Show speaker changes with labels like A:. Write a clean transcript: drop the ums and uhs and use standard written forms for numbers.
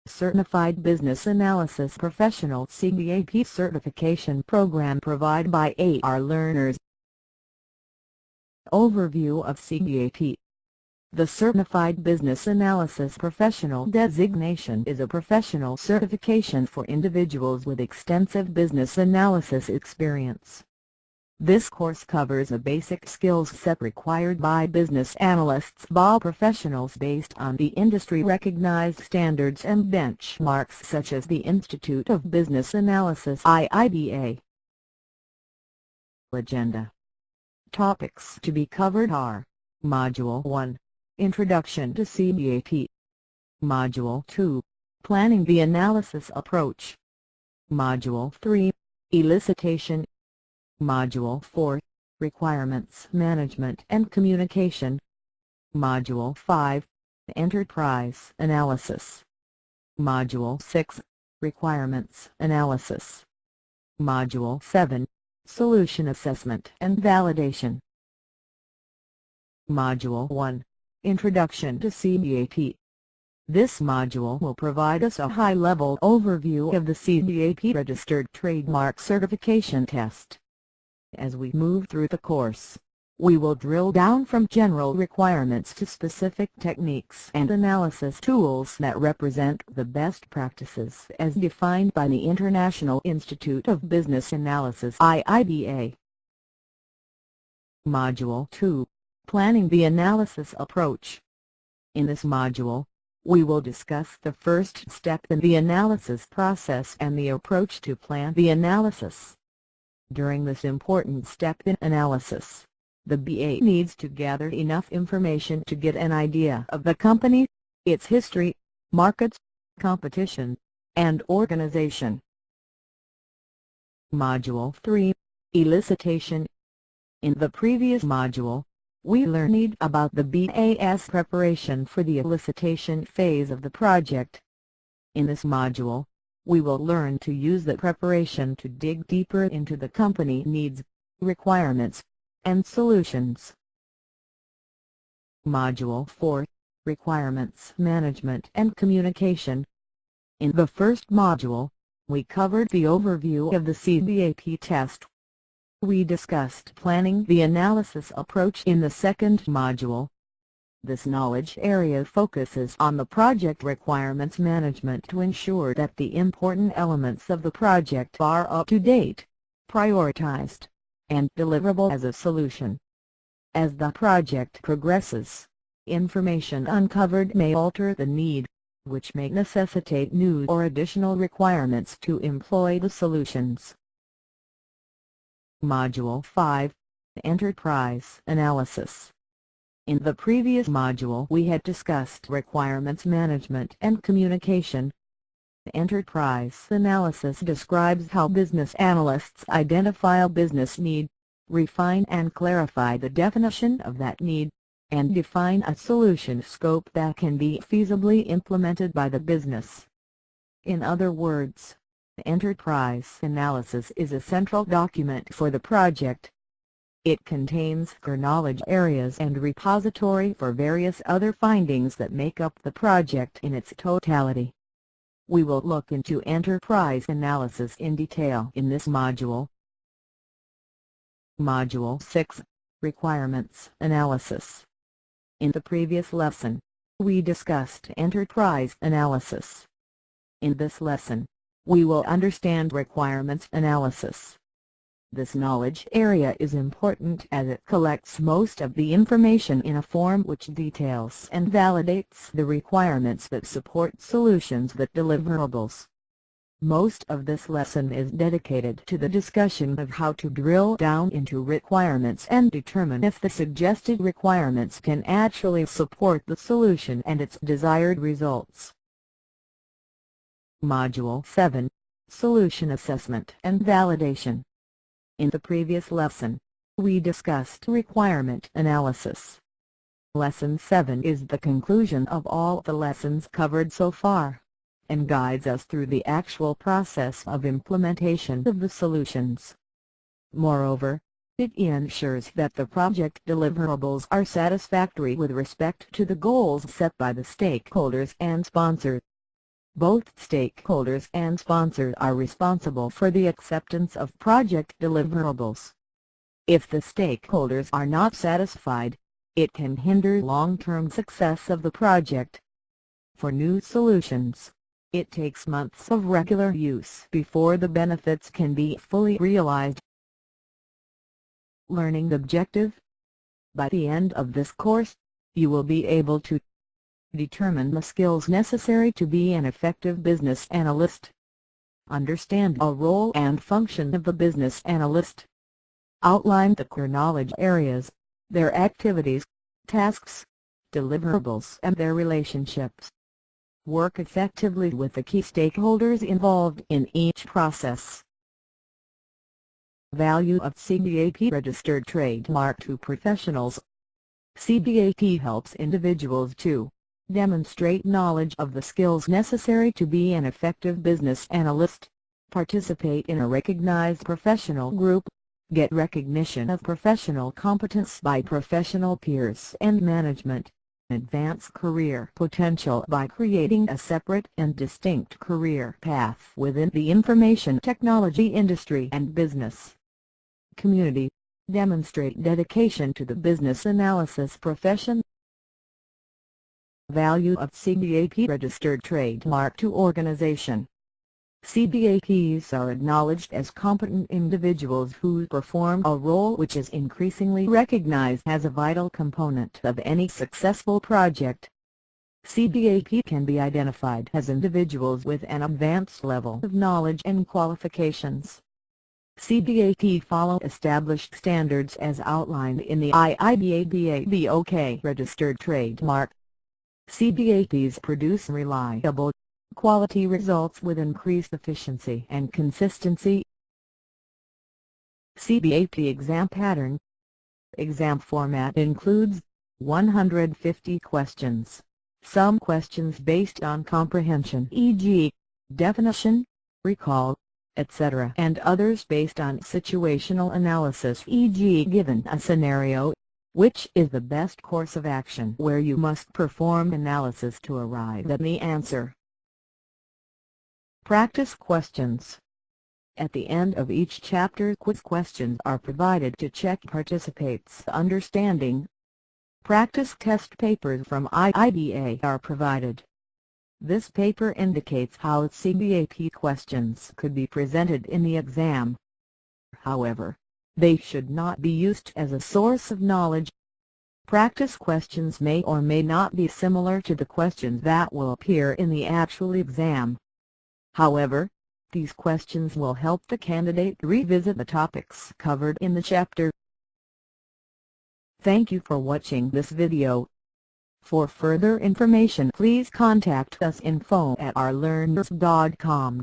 A: Certified Business Analysis Professional CBAP certification program provided by ARLearners. Overview of CBAP. The Certified Business Analysis Professional designation is a professional certification for individuals with extensive business analysis experience. This course covers the basic skill set required by business analysts BA professionals based on the industry-recognized standards and benchmarks such as the Institute of Business Analysis IIBA. Agenda. Topics to be covered are: Module 1. Introduction to CBAP. Module 2. Planning the analysis approach. Module 3. Elicitation. Module 4. Requirements Management and Communication. Module 5. Enterprise Analysis. Module 6. Requirements Analysis. Module 7. Solution Assessment and Validation. Module 1. Introduction to CBAP. This module will provide us a high-level overview of the CBAP Registered Trademark Certification Test. As we move through the course, we will drill down from general requirements to specific techniques and analysis tools that represent the best practices as defined by the International Institute of Business Analysis IIBA. Module 2. Planning the analysis approach. In this module, we will discuss the first step in the analysis process and the approach to plan the analysis. During this important step in analysis, the BA needs to gather enough information to get an idea of the company, its history, markets, competition, and organization. Module 3. Elicitation. In the previous module, we learned about the BA's preparation for the elicitation phase of the project. In this module, we will learn to use the preparation to dig deeper into the company needs, requirements, and solutions. Module 4. Requirements Management and Communication. In the first module, we covered the overview of the CBAP test. We discussed planning the analysis approach in the second module. This knowledge area focuses on the project requirements management to ensure that the important elements of the project are up to date, prioritized, and deliverable as a solution. As the project progresses, information uncovered may alter the need, which may necessitate new or additional requirements to employ the solutions. Module 5. Enterprise Analysis. In the previous module we had discussed requirements management and communication. Enterprise analysis describes how business analysts identify a business need, refine and clarify the definition of that need, and define a solution scope that can be feasibly implemented by the business. In other words, enterprise analysis is a central document for the project. It contains core knowledge areas and repository for various other findings that make up the project in its totality. We will look into enterprise analysis in detail in this module. Module 6. Requirements Analysis. In the previous lesson, we discussed enterprise analysis. In this lesson, we will understand requirements analysis. This knowledge area is important as it collects most of the information in a form which details and validates the requirements that support solutions with deliverables. Most of this lesson is dedicated to the discussion of how to drill down into requirements and determine if the suggested requirements can actually support the solution and its desired results. Module 7. Solution Assessment and Validation. In the previous lesson, we discussed requirement analysis. Lesson 7 is the conclusion of all the lessons covered so far, and guides us through the actual process of implementation of the solutions. Moreover, it ensures that the project deliverables are satisfactory with respect to the goals set by the stakeholders and sponsors. Both stakeholders and sponsors are responsible for the acceptance of project deliverables. If the stakeholders are not satisfied, it can hinder long-term success of the project. For new solutions, it takes months of regular use before the benefits can be fully realized. Learning objective. By the end of this course, you will be able to determine the skills necessary to be an effective business analyst. Understand a role and function of the business analyst. Outline the core knowledge areas, their activities, tasks, deliverables and their relationships. Work effectively with the key stakeholders involved in each process. Value of CBAP registered trademark to professionals. CBAP helps individuals to demonstrate knowledge of the skills necessary to be an effective business analyst, participate in a recognized professional group, get recognition of professional competence by professional peers and management, advance career potential by creating a separate and distinct career path within the information technology industry and business community, demonstrate dedication to the business analysis profession. Value of CBAP registered trademark to organization. CBAPs are acknowledged as competent individuals who perform a role which is increasingly recognized as a vital component of any successful project. CBAP can be identified as individuals with an advanced level of knowledge and qualifications. CBAP follow established standards as outlined in the IIBA BOK registered trademark. CBAPs produce reliable, quality results with increased efficiency and consistency. CBAP exam pattern. Exam format includes 150 questions, some questions based on comprehension e.g., definition, recall, etc. and others based on situational analysis e.g. given a scenario, which is the best course of action where you must perform analysis to arrive at the answer. Practice questions. At the end of each chapter, quiz questions are provided to check participants' understanding. Practice test papers from IIBA are provided. This paper indicates how CBAP questions could be presented in the exam. However, they should not be used as a source of knowledge. Practice questions may or may not be similar to the questions that will appear in the actual exam. However, these questions will help the candidate revisit the topics covered in the chapter. Thank you for watching this video. For further information, please contact us info@ARLearners.com.